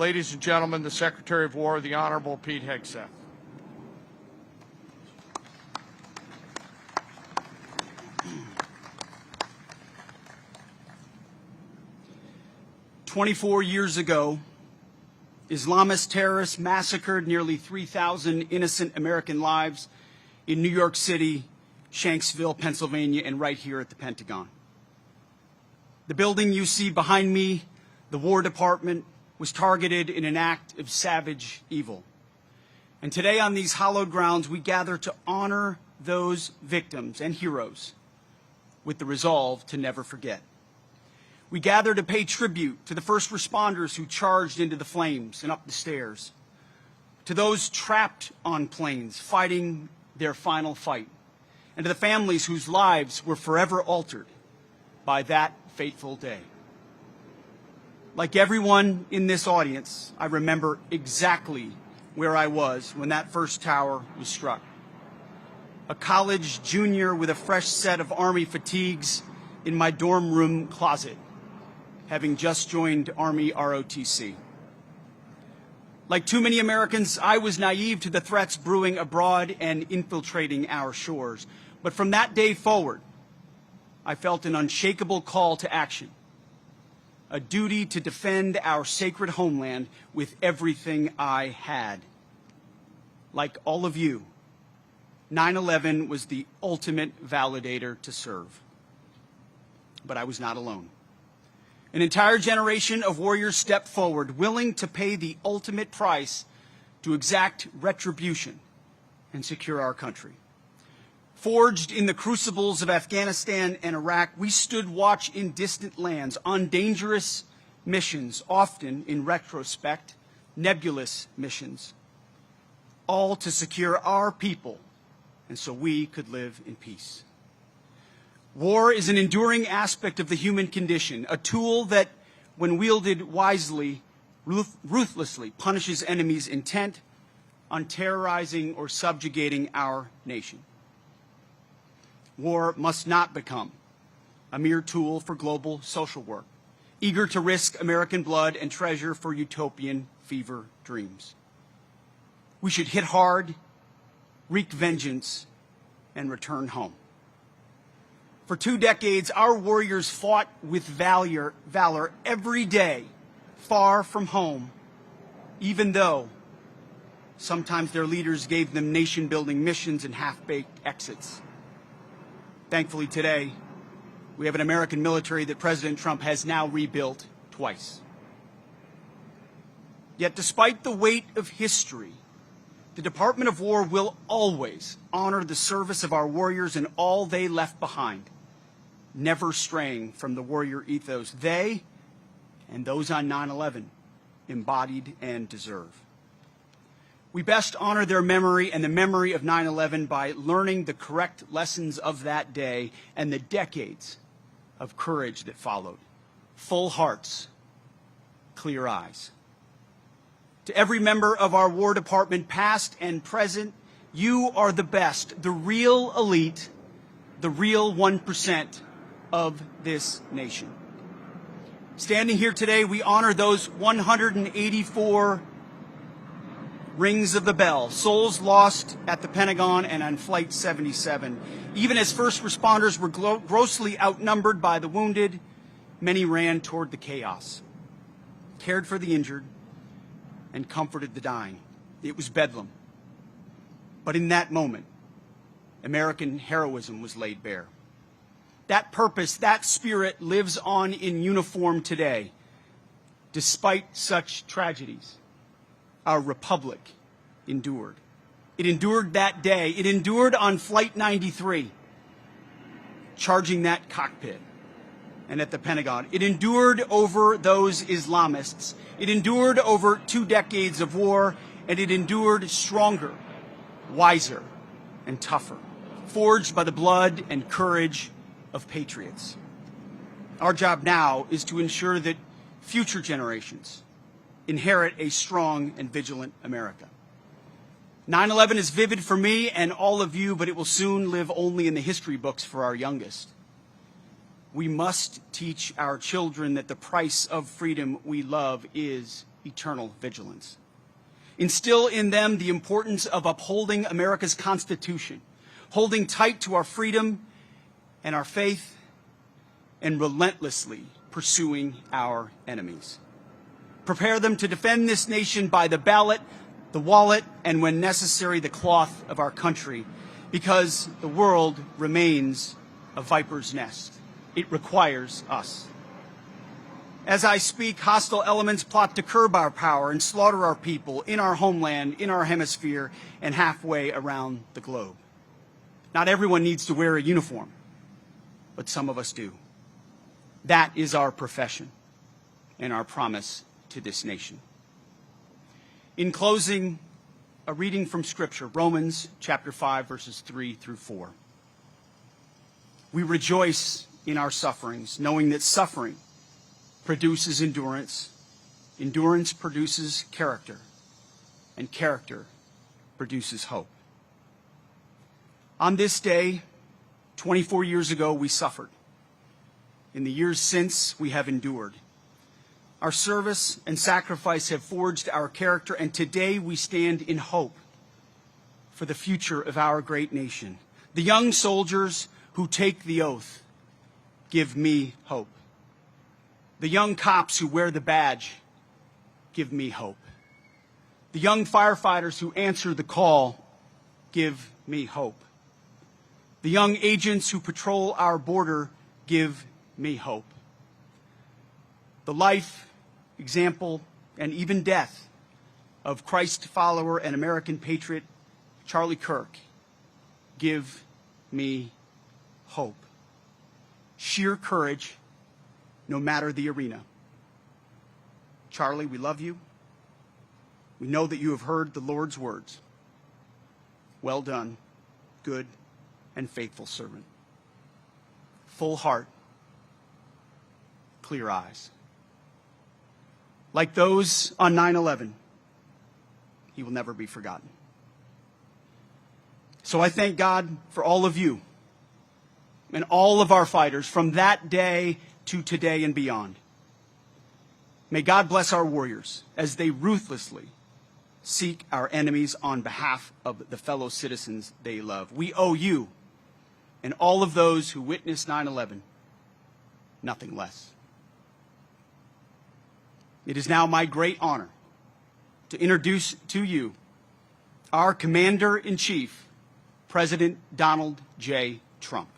Ladies and gentlemen, the Secretary of War, the Honorable Pete Hegseth. "24 years ago, Islamist terrorists massacred nearly 3,000 innocent American lives in New York City, Shanksville, Pennsylvania, and right here at the Pentagon. The building you see behind me, the War Department, was targeted in an act of savage evil. And today on these hallowed grounds, we gather to honor those victims and heroes with the resolve to never forget. We gather to pay tribute to the first responders who charged into the flames and up the stairs, to those trapped on planes fighting their final fight, and to the families whose lives were forever altered by that fateful day. Like everyone in this audience, I remember exactly where I was when that first tower was struck. A college junior with a fresh set of Army fatigues in my dorm room closet, having just joined Army ROTC. Like too many Americans, I was naive to the threats brewing abroad and infiltrating our shores. But from that day forward, I felt an unshakable call to action, a duty to defend our sacred homeland with everything I had. Like all of you, 9/11 was the ultimate validator to serve. But I was not alone. An entire generation of warriors stepped forward, willing to pay the ultimate price to exact retribution and secure our country. Forged in the crucibles of Afghanistan and Iraq, we stood watch in distant lands on dangerous missions, often, in retrospect, nebulous missions, all to secure our people and so we could live in peace. War is an enduring aspect of the human condition, a tool that, when wielded wisely, ruthlessly punishes enemies intent on terrorizing or subjugating our nation. War must not become a mere tool for global social work, eager to risk American blood and treasure for utopian fever dreams. We should hit hard, wreak vengeance, and return home. For 2 decades, our warriors fought with valor every day, far from home, even though sometimes their leaders gave them nation-building missions and half-baked exits. Thankfully today, we have an American military that President Trump has now rebuilt twice. Yet despite the weight of history, the Department of War will always honor the service of our warriors and all they left behind, never straying from the warrior ethos they and those on 9/11 embodied and deserve. We best honor their memory and the memory of 9/11 by learning the correct lessons of that day and the decades of courage that followed. Full hearts, clear eyes. To every member of our War Department, past and present, you are the best, the real elite, the real 1% of this nation. Standing here today, we honor those 184 rings of the bell, souls lost at the Pentagon and on Flight 77. Even as first responders were grossly outnumbered by the wounded, many ran toward the chaos, cared for the injured, and comforted the dying. It was bedlam. But in that moment, American heroism was laid bare. That purpose, that spirit lives on in uniform today. Despite such tragedies, our republic endured. It endured that day. It endured on Flight 93, charging that cockpit, and at the Pentagon. It endured over those Islamists. It endured over 2 decades of war, and it endured stronger, wiser, and tougher, forged by the blood and courage of patriots. Our job now is to ensure that future generations inherit a strong and vigilant America. 9/11 is vivid for me and all of you, but it will soon live only in the history books for our youngest. We must teach our children that the price of freedom we love is eternal vigilance. Instill in them the importance of upholding America's Constitution, holding tight to our freedom and our faith, and relentlessly pursuing our enemies. Prepare them to defend this nation by the ballot, the wallet, and when necessary, the cloth of our country, because the world remains a viper's nest. It requires us. As I speak, hostile elements plot to curb our power and slaughter our people in our homeland, in our hemisphere, and halfway around the globe. Not everyone needs to wear a uniform, but some of us do. That is our profession and our promise to this nation. In closing, a reading from Scripture, Romans chapter 5, verses 3 through 4. We rejoice in our sufferings, knowing that suffering produces endurance, endurance produces character, and character produces hope. On this day, 24 years ago, we suffered. In the years since, we have endured. Our service and sacrifice have forged our character, and today we stand in hope for the future of our great nation. The young soldiers who take the oath give me hope. The young cops who wear the badge give me hope. The young firefighters who answer the call give me hope. The young agents who patrol our border give me hope. The life, example, and even death of Christ follower and American patriot Charlie Kirk give me hope. Sheer courage, no matter the arena. Charlie, we love you. We know that you have heard the Lord's words. Well done, good and faithful servant. Full heart, clear eyes. Like those on 9/11, he will never be forgotten. So I thank God for all of you and all of our fighters from that day to today and beyond. May God bless our warriors as they ruthlessly seek our enemies on behalf of the fellow citizens they love. We owe you and all of those who witnessed 9/11 nothing less. It is now my great honor to introduce to you our Commander-in-Chief, President Donald J. Trump.